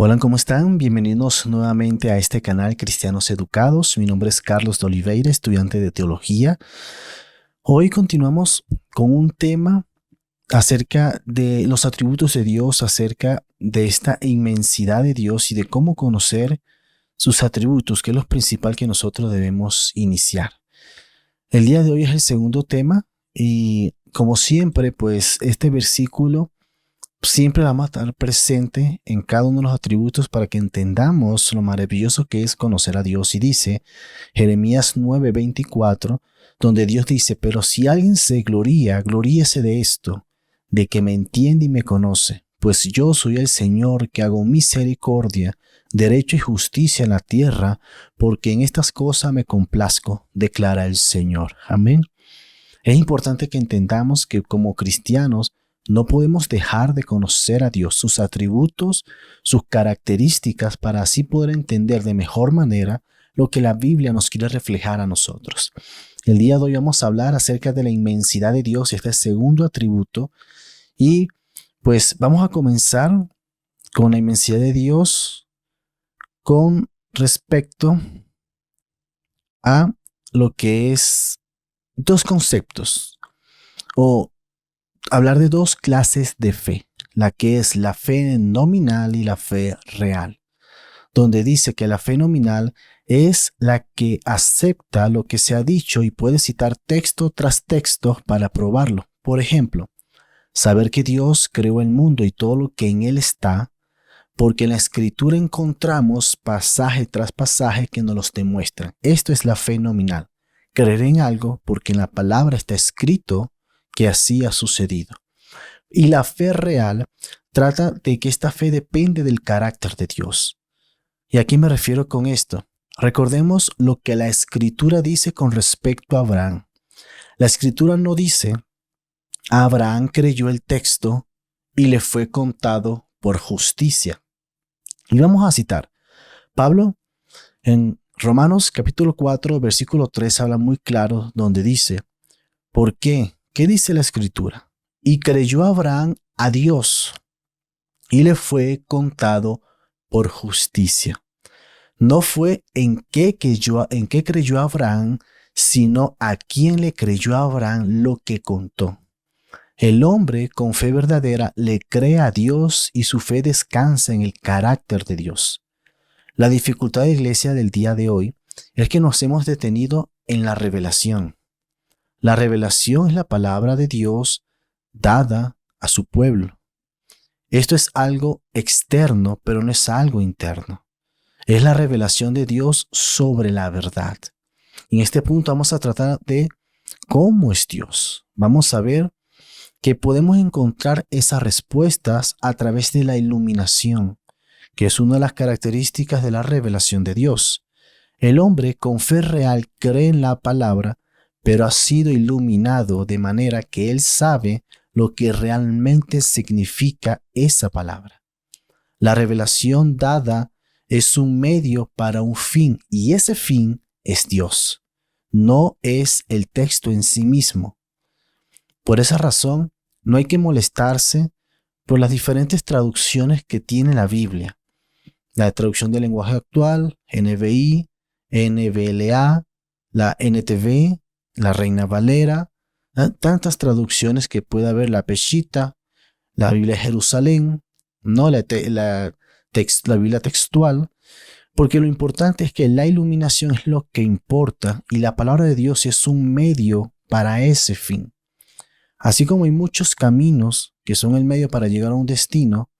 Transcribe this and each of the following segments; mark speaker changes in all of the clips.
Speaker 1: Hola, ¿cómo están? Bienvenidos nuevamente a este canal Cristianos Educados. Mi nombre es Carlos de Oliveira, estudiante de teología. Hoy continuamos con un tema acerca de los atributos de Dios, acerca de esta inmensidad de Dios y de cómo conocer sus atributos, que es lo principal que nosotros debemos iniciar. El día de hoy es el segundo tema y como siempre, pues este versículo siempre vamos a estar presente en cada uno de los atributos para que entendamos lo maravilloso que es conocer a Dios. Y dice Jeremías 9:24, donde Dios dice: pero si alguien se gloría, gloríese de esto, de que me entiende y me conoce, pues yo soy el Señor que hago misericordia, derecho y justicia en la tierra, porque en estas cosas me complazco, declara el Señor. Amén. Es importante que entendamos que como cristianos no podemos dejar de conocer a Dios, sus atributos, sus características, para así poder entender de mejor manera lo que la Biblia nos quiere reflejar a nosotros. El día de hoy vamos a hablar acerca de la inmensidad de Dios, este segundo atributo, y pues vamos a comenzar con la inmensidad de Dios con respecto a lo que es dos conceptos o hablar de dos clases de fe, la que es la fe nominal y la fe real, donde dice que la fe nominal es la que acepta lo que se ha dicho y puede citar texto tras texto para probarlo. Por ejemplo, saber que Dios creó el mundo y todo lo que en él está, porque en la Escritura encontramos pasaje tras pasaje que nos los demuestran. Esto es la fe nominal. Creer en algo porque en la palabra está escrito que así ha sucedido. Y la fe real trata de que esta fe depende del carácter de Dios. ¿Y a qué me refiero con esto? Recordemos lo que la Escritura dice con respecto a Abraham. La Escritura no dice: Abraham creyó el texto y le fue contado por justicia. Y vamos a citar. Pablo en Romanos capítulo 4, versículo 3 habla muy claro donde dice: ¿por qué? ¿Qué dice la Escritura? Y creyó Abraham a Dios y le fue contado por justicia. No fue en qué creyó Abraham, sino a quién le creyó a Abraham lo que contó. El hombre con fe verdadera le cree a Dios y su fe descansa en el carácter de Dios. La dificultad de la iglesia del día de hoy es que nos hemos detenido en la revelación. La revelación es la palabra de Dios dada a su pueblo. Esto es algo externo, pero no es algo interno. Es la revelación de Dios sobre la verdad. En este punto vamos a tratar de cómo es Dios. Vamos a ver que podemos encontrar esas respuestas a través de la iluminación, que es una de las características de la revelación de Dios. El hombre con fe real cree en la palabra, pero ha sido iluminado de manera que él sabe lo que realmente significa esa palabra. La revelación dada es un medio para un fin, y ese fin es Dios, no es el texto en sí mismo. Por esa razón, no hay que molestarse por las diferentes traducciones que tiene la Biblia. La traducción del lenguaje actual, NBI, NBLA, la NTV, la Reina Valera, tantas traducciones que puede haber, la Peshitta, la Biblia de Jerusalén, no la Biblia textual, porque lo importante es que la iluminación es lo que importa y la palabra de Dios es un medio para ese fin. Así como hay muchos caminos que son el medio para llegar a un destino,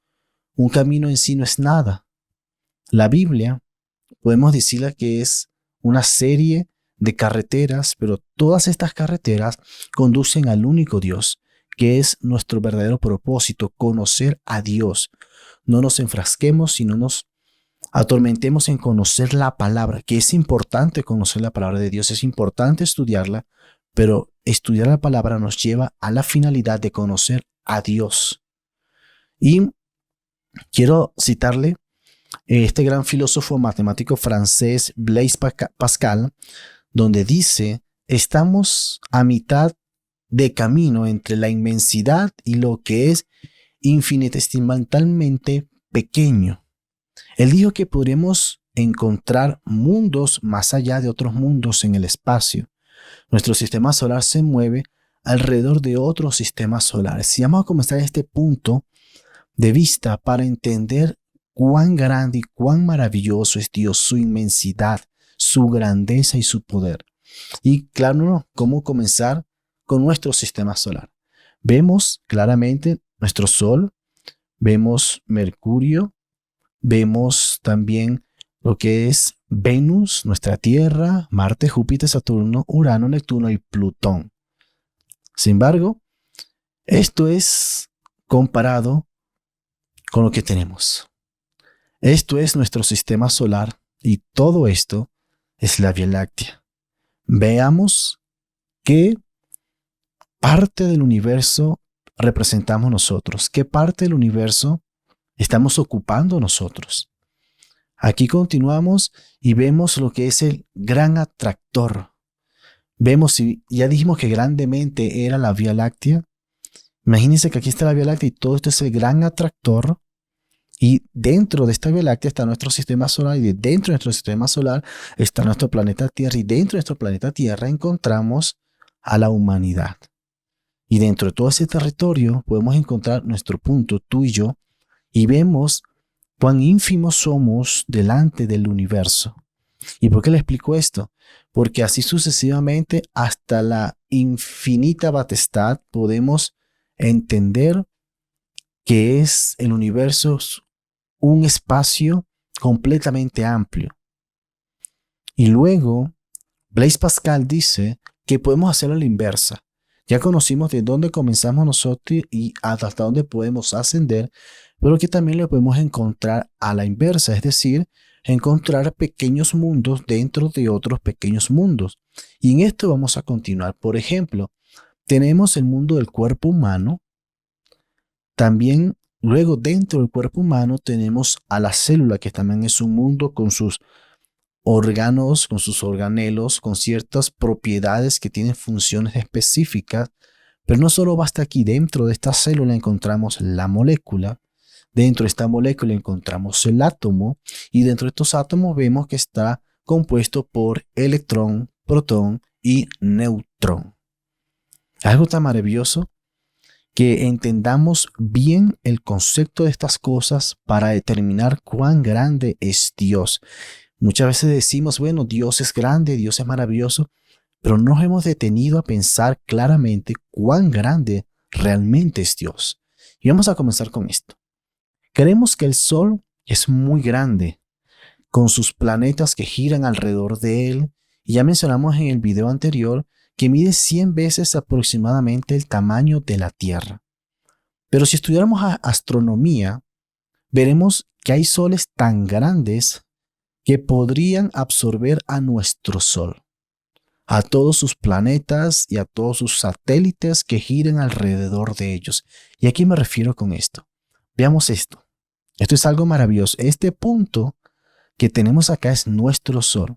Speaker 1: un camino en sí no es nada. La Biblia, podemos decirle que es una serie de carreteras, pero todas estas carreteras conducen al único Dios, que es nuestro verdadero propósito, conocer a Dios. No nos enfrasquemos, sino nos atormentemos en conocer la palabra, que es importante conocer la palabra de Dios, es importante estudiarla, pero estudiar la palabra nos lleva a la finalidad de conocer a Dios. Y quiero citarle este gran filósofo matemático francés Blaise Pascal, donde dice: estamos a mitad de camino entre la inmensidad y lo que es infinitesimalmente pequeño. Él dijo que podríamos encontrar mundos más allá de otros mundos en el espacio. Nuestro sistema solar se mueve alrededor de otros sistemas solares. Si vamos a comenzar este punto de vista para entender cuán grande y cuán maravilloso es Dios, su inmensidad, su grandeza y su poder. Y claro, ¿cómo comenzar con nuestro sistema solar? Vemos claramente nuestro Sol, vemos Mercurio, vemos también lo que es Venus, nuestra Tierra, Marte, Júpiter, Saturno, Urano, Neptuno y Plutón. Sin embargo, esto es comparado con lo que tenemos. Esto es nuestro sistema solar y todo esto es la Vía Láctea. Veamos qué parte del universo representamos nosotros, qué parte del universo estamos ocupando nosotros. Aquí continuamos y vemos lo que es el gran atractor. Vemos, y ya dijimos que grandemente era la Vía Láctea. Imagínense que aquí está la Vía Láctea y todo esto es el gran atractor. Y dentro de esta Vía Láctea está nuestro sistema solar y dentro de nuestro sistema solar está nuestro planeta Tierra y dentro de nuestro planeta Tierra encontramos a la humanidad. Y dentro de todo ese territorio podemos encontrar nuestro punto, tú y yo, y vemos cuán ínfimos somos delante del universo. ¿Y por qué le explico esto? Porque así sucesivamente hasta la infinita potestad podemos entender que es el universo un espacio completamente amplio. Y luego, Blaise Pascal dice que podemos hacerlo a la inversa. Ya conocimos de dónde comenzamos nosotros y hasta dónde podemos ascender, pero que también lo podemos encontrar a la inversa, es decir, encontrar pequeños mundos dentro de otros pequeños mundos. Y en esto vamos a continuar. Por ejemplo, tenemos el mundo del cuerpo humano. También luego dentro del cuerpo humano tenemos a la célula, que también es un mundo con sus órganos, con sus organelos, con ciertas propiedades que tienen funciones específicas. Pero no solo basta aquí, dentro de esta célula encontramos la molécula, dentro de esta molécula encontramos el átomo y dentro de estos átomos vemos que está compuesto por electrón, protón y neutrón. Algo tan maravilloso que entendamos bien el concepto de estas cosas para determinar cuán grande es Dios. Muchas veces decimos, bueno, Dios es grande, Dios es maravilloso, pero no nos hemos detenido a pensar claramente cuán grande realmente es Dios. Y vamos a comenzar con esto. Creemos que el Sol es muy grande, con sus planetas que giran alrededor de él, y ya mencionamos en el video anterior que mide 100 veces aproximadamente el tamaño de la Tierra. Pero si estudiáramos astronomía, veremos que hay soles tan grandes que podrían absorber a nuestro Sol, a todos sus planetas y a todos sus satélites que giran alrededor de ellos. ¿Y a qué me refiero con esto? Veamos esto. Esto es algo maravilloso. Este punto que tenemos acá es nuestro Sol.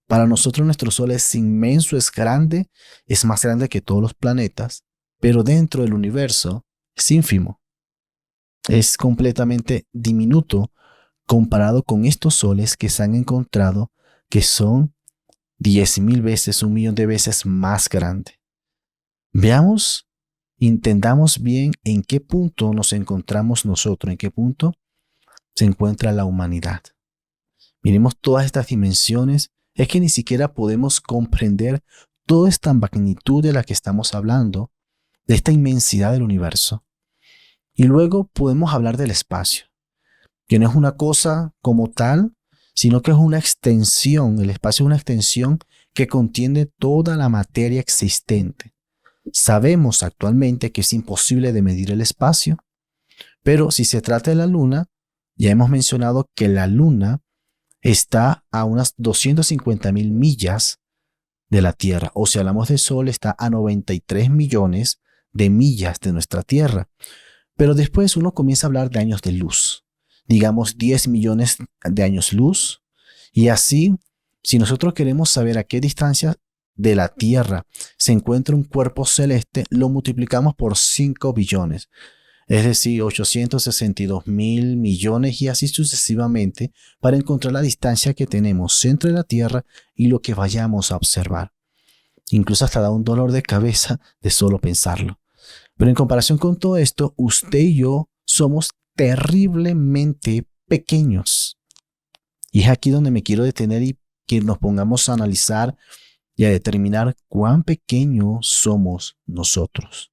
Speaker 1: Para nosotros nuestro Sol es inmenso, es grande, es más grande que todos los planetas, pero dentro del universo es ínfimo. Es completamente diminuto comparado con estos soles que se han encontrado que son 10,000 veces, 1,000,000 de veces más grande. Veamos, entendamos bien en qué punto nos encontramos nosotros, en qué punto se encuentra la humanidad. Miremos todas estas dimensiones. Es que ni siquiera podemos comprender toda esta magnitud de la que estamos hablando, de esta inmensidad del universo. Y luego podemos hablar del espacio, que no es una cosa como tal, sino que es una extensión. El espacio es una extensión que contiene toda la materia existente. Sabemos actualmente que es imposible de medir el espacio, pero si se trata de la Luna, ya hemos mencionado que la Luna está a unas 250,000 millas de la Tierra. O si hablamos del Sol, está a 93 millones de millas de nuestra Tierra. Pero después uno comienza a hablar de años de luz. Digamos 10 millones de años luz. Y así, si nosotros queremos saber a qué distancia de la Tierra se encuentra un cuerpo celeste, lo multiplicamos por 5 billones. es decir, 862.000 millones y así sucesivamente, para encontrar la distancia que tenemos centro de la Tierra y lo que vayamos a observar. Incluso hasta da un dolor de cabeza de solo pensarlo. Pero en comparación con todo esto, usted y yo somos terriblemente pequeños. Y es aquí donde me quiero detener y que nos pongamos a analizar y a determinar cuán pequeños somos nosotros.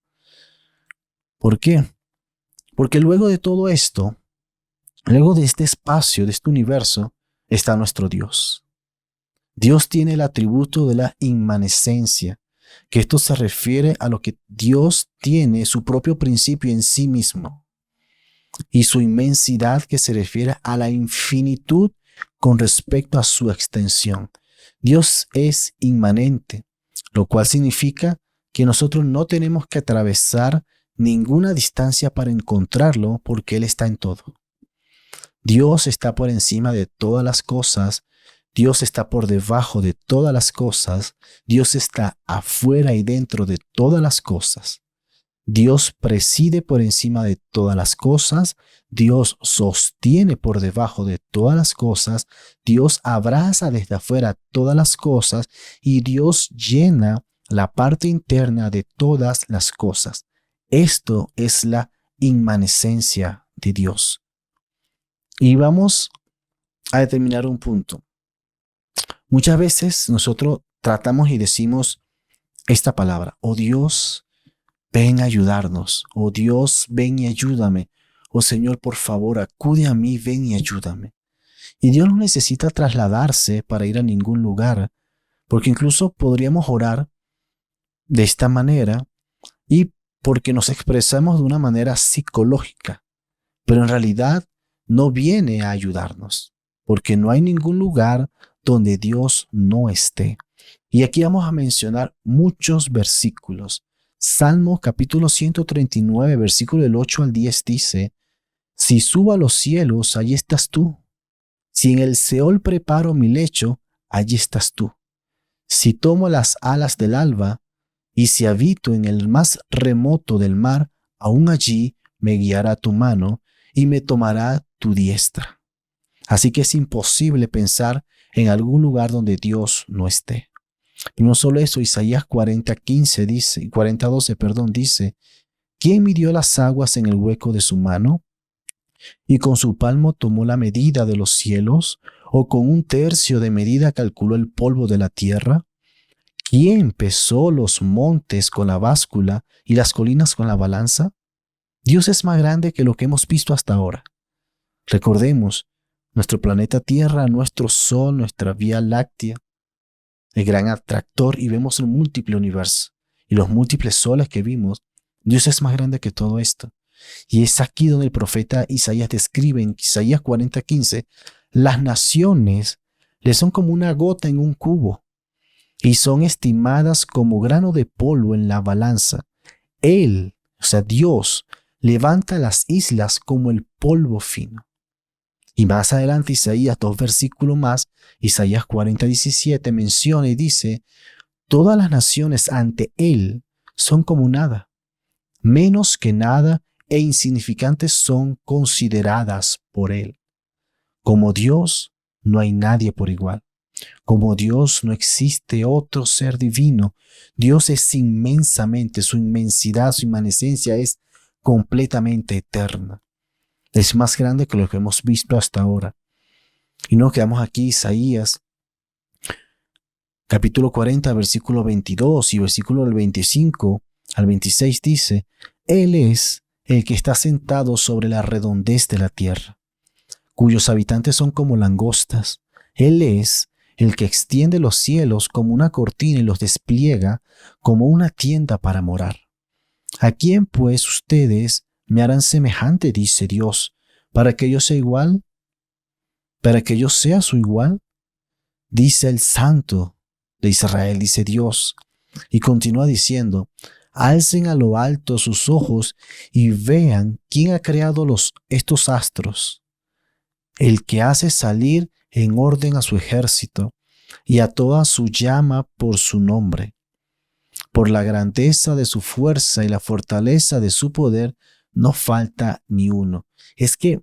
Speaker 1: ¿Por qué? Porque luego de todo esto, luego de este espacio, de este universo, está nuestro Dios. Dios tiene el atributo de la inmanescencia, que esto se refiere a lo que Dios tiene, su propio principio en sí mismo, y su inmensidad, que se refiere a la infinitud con respecto a su extensión. Dios es inmanente, lo cual significa que nosotros no tenemos que atravesar ninguna distancia para encontrarlo, porque Él está en todo. Dios está por encima de todas las cosas. Dios está por debajo de todas las cosas. Dios está afuera y dentro de todas las cosas. Dios preside por encima de todas las cosas. Dios sostiene por debajo de todas las cosas. Dios abraza desde afuera todas las cosas y Dios llena la parte interna de todas las cosas. Esto es la inmanescencia de Dios. Y vamos a determinar un punto. Muchas veces nosotros tratamos y decimos esta palabra: oh Dios, ven a ayudarnos. Oh Dios, ven y ayúdame. Oh Señor, por favor, acude a mí, ven y ayúdame. Y Dios no necesita trasladarse para ir a ningún lugar, porque incluso podríamos orar de esta manera y porque nos expresamos de una manera psicológica, pero en realidad no viene a ayudarnos, porque no hay ningún lugar donde Dios no esté. Y aquí vamos a mencionar muchos versículos. Salmo capítulo 139, versículo del 8 al 10 dice: si subo a los cielos, allí estás tú. Si en el Seol preparo mi lecho, allí estás tú. Si tomo las alas del alba, y si habito en el más remoto del mar, aún allí me guiará tu mano y me tomará tu diestra. Así que es imposible pensar en algún lugar donde Dios no esté. Y no solo eso, Isaías 40:12 dice: ¿quién midió las aguas en el hueco de su mano? ¿Y con su palmo tomó la medida de los cielos? ¿O con un tercio de medida calculó el polvo de la tierra? ¿Quién pesó los montes con la báscula y las colinas con la balanza? Dios es más grande que lo que hemos visto hasta ahora. Recordemos, nuestro planeta Tierra, nuestro Sol, nuestra Vía Láctea, el gran atractor, y vemos el múltiple universo y los múltiples soles que vimos. Dios es más grande que todo esto. Y es aquí donde el profeta Isaías describe en Isaías 40:15, las naciones le son como una gota en un cubo y son estimadas como grano de polvo en la balanza. Él, o sea, Dios, levanta las islas como el polvo fino. Y más adelante, Isaías, 2 versículos más, Isaías 40:17 menciona y dice: todas las naciones ante Él son como nada, menos que nada e insignificantes son consideradas por Él. Como Dios, no hay nadie por igual. Como Dios, no existe otro ser divino. Dios es inmensamente, su inmensidad, su inmanescencia es completamente eterna. Es más grande que lo que hemos visto hasta ahora. Y nos quedamos aquí, Isaías, capítulo 40, versículo 22 y versículo del 25 al 26 dice: Él es el que está sentado sobre la redondez de la tierra, cuyos habitantes son como langostas. Él es el que extiende los cielos como una cortina y los despliega como una tienda para morar. ¿A quién pues ustedes me harán semejante, dice Dios, para que yo sea igual? ¿Para que yo sea su igual? Dice el Santo de Israel, dice Dios. Y continúa diciendo: alcen a lo alto sus ojos y vean quién ha creado estos astros, el que hace salir en orden a su ejército y a toda su llama por su nombre. Por la grandeza de su fuerza y la fortaleza de su poder, no falta ni uno. Es que,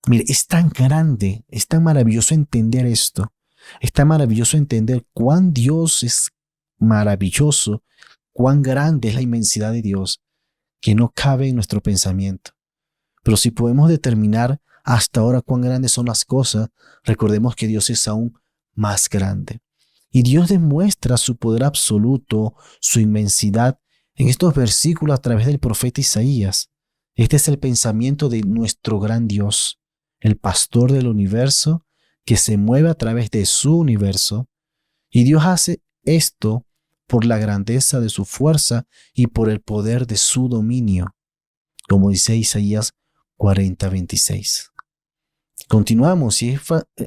Speaker 1: mire, es tan grande, es tan maravilloso entender esto. Es tan maravilloso entender cuán Dios es maravilloso, cuán grande es la inmensidad de Dios, que no cabe en nuestro pensamiento. Pero si podemos determinar hasta ahora cuán grandes son las cosas, recordemos que Dios es aún más grande. Y Dios demuestra su poder absoluto, su inmensidad, en estos versículos a través del profeta Isaías. Este es el pensamiento de nuestro gran Dios, el pastor del universo, que se mueve a través de su universo. Y Dios hace esto por la grandeza de su fuerza y por el poder de su dominio, como dice Isaías 40:26. Continuamos, y es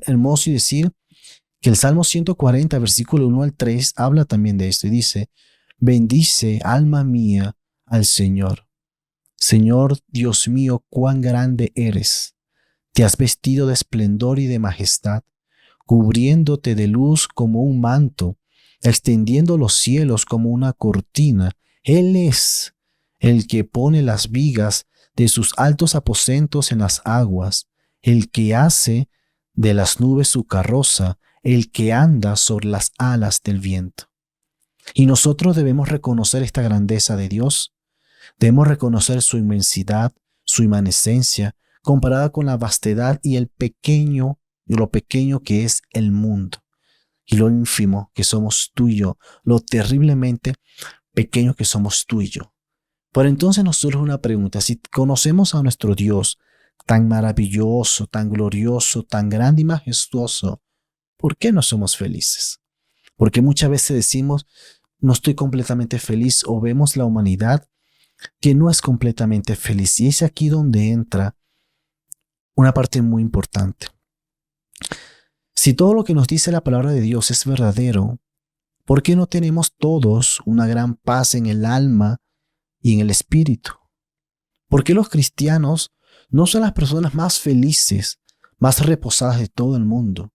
Speaker 1: hermoso decir que el Salmo 140, versículo 1 al 3, habla también de esto y dice: bendice, alma mía, al Señor. Señor Dios mío, cuán grande eres. Te has vestido de esplendor y de majestad, cubriéndote de luz como un manto, extendiendo los cielos como una cortina. Él es el que pone las vigas de sus altos aposentos en las aguas, el que hace de las nubes su carroza, el que anda sobre las alas del viento. Y nosotros debemos reconocer esta grandeza de Dios, debemos reconocer su inmensidad, su inmanencia, comparada con la vastedad y lo pequeño que es el mundo, y lo ínfimo que somos tú y yo, lo terriblemente pequeño que somos tú y yo. Por entonces nos surge una pregunta: si conocemos a nuestro Dios tan maravilloso, tan glorioso, tan grande y majestuoso, ¿por qué no somos felices? Porque muchas veces decimos: no estoy completamente feliz, o vemos la humanidad que no es completamente feliz. Y es aquí donde entra una parte muy importante. Si todo lo que nos dice la palabra de Dios es verdadero, ¿por qué no tenemos todos una gran paz en el alma y en el espíritu? ¿Por qué los cristianos no son las personas más felices, más reposadas de todo el mundo?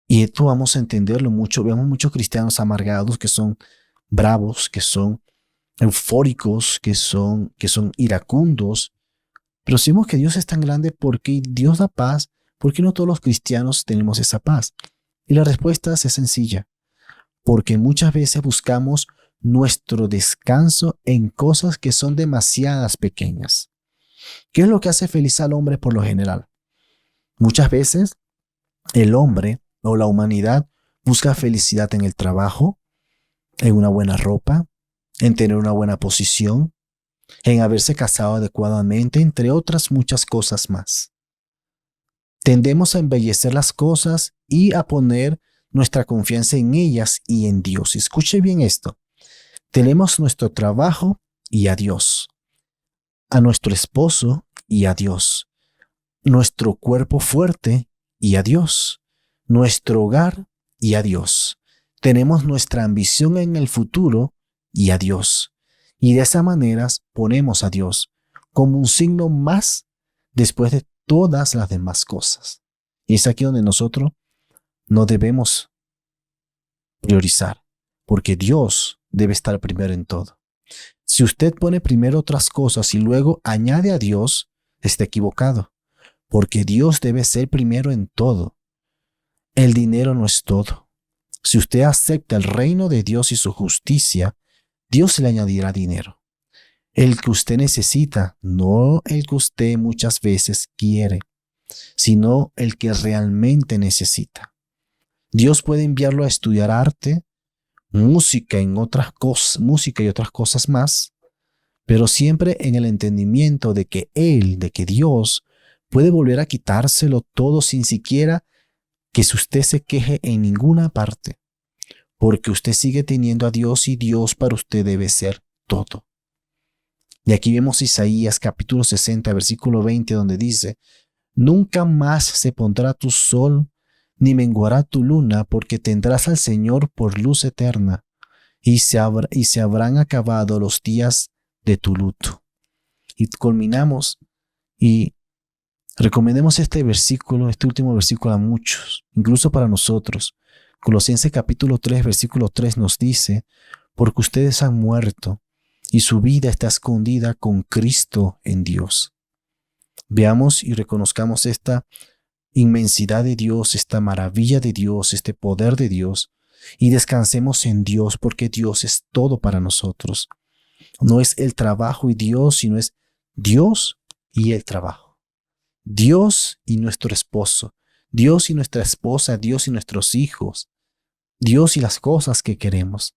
Speaker 1: Y esto vamos a entenderlo mucho. Vemos muchos cristianos amargados, que son bravos, que son eufóricos, que son iracundos. Pero si vemos que Dios es tan grande, ¿por qué Dios da paz? ¿Por qué no todos los cristianos tenemos esa paz? Y la respuesta es sencilla: porque muchas veces buscamos nuestro descanso en cosas que son demasiadas pequeñas. ¿Qué es lo que hace feliz al hombre por lo general? Muchas veces el hombre o la humanidad busca felicidad en el trabajo, en una buena ropa, en tener una buena posición, en haberse casado adecuadamente, entre otras muchas cosas más. Tendemos a embellecer las cosas y a poner nuestra confianza en ellas y en Dios. Escuche bien esto: tenemos nuestro trabajo y a Dios, a nuestro esposo y a Dios, nuestro cuerpo fuerte y a Dios, nuestro hogar y a Dios. Tenemos nuestra ambición en el futuro y a Dios. Y de esa manera ponemos a Dios como un signo más después de todas las demás cosas. Y es aquí donde nosotros no debemos priorizar, porque Dios debe estar primero en todo. Si usted pone primero otras cosas y luego añade a Dios, está equivocado, porque Dios debe ser primero en todo. El dinero no es todo. Si usted acepta el reino de Dios y su justicia, Dios le añadirá dinero. El que usted necesita, no el que usted muchas veces quiere, sino el que realmente necesita. Dios puede enviarlo a estudiar arte, música y otras cosas más, pero siempre en el entendimiento de que Dios puede volver a quitárselo todo sin siquiera que usted se queje en ninguna parte, porque usted sigue teniendo a Dios y Dios para usted debe ser todo. Y aquí vemos Isaías capítulo 60, versículo 20, donde dice: nunca más se pondrá tu sol, ni menguará tu luna, porque tendrás al Señor por luz eterna, y se habrán acabado los días de tu luto. Y culminamos y recomendemos este último versículo a muchos, incluso para nosotros. Colosenses capítulo 3, versículo 3 nos dice: porque ustedes han muerto, y su vida está escondida con Cristo en Dios. Veamos y reconozcamos esta inmensidad de Dios, esta maravilla de Dios, este poder de Dios, y descansemos en Dios porque Dios es todo para nosotros. No es el trabajo y Dios, sino es Dios y el trabajo. Dios y nuestro esposo, Dios y nuestra esposa, Dios y nuestros hijos, Dios y las cosas que queremos.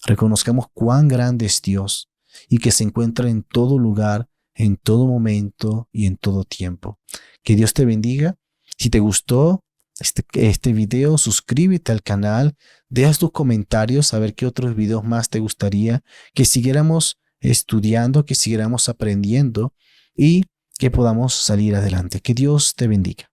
Speaker 1: Reconozcamos cuán grande es Dios y que se encuentra en todo lugar, en todo momento y en todo tiempo. Que Dios te bendiga. Si te gustó este video, suscríbete al canal, deja tus comentarios a ver qué otros videos más te gustaría que siguiéramos estudiando, que siguiéramos aprendiendo y que podamos salir adelante. Que Dios te bendiga.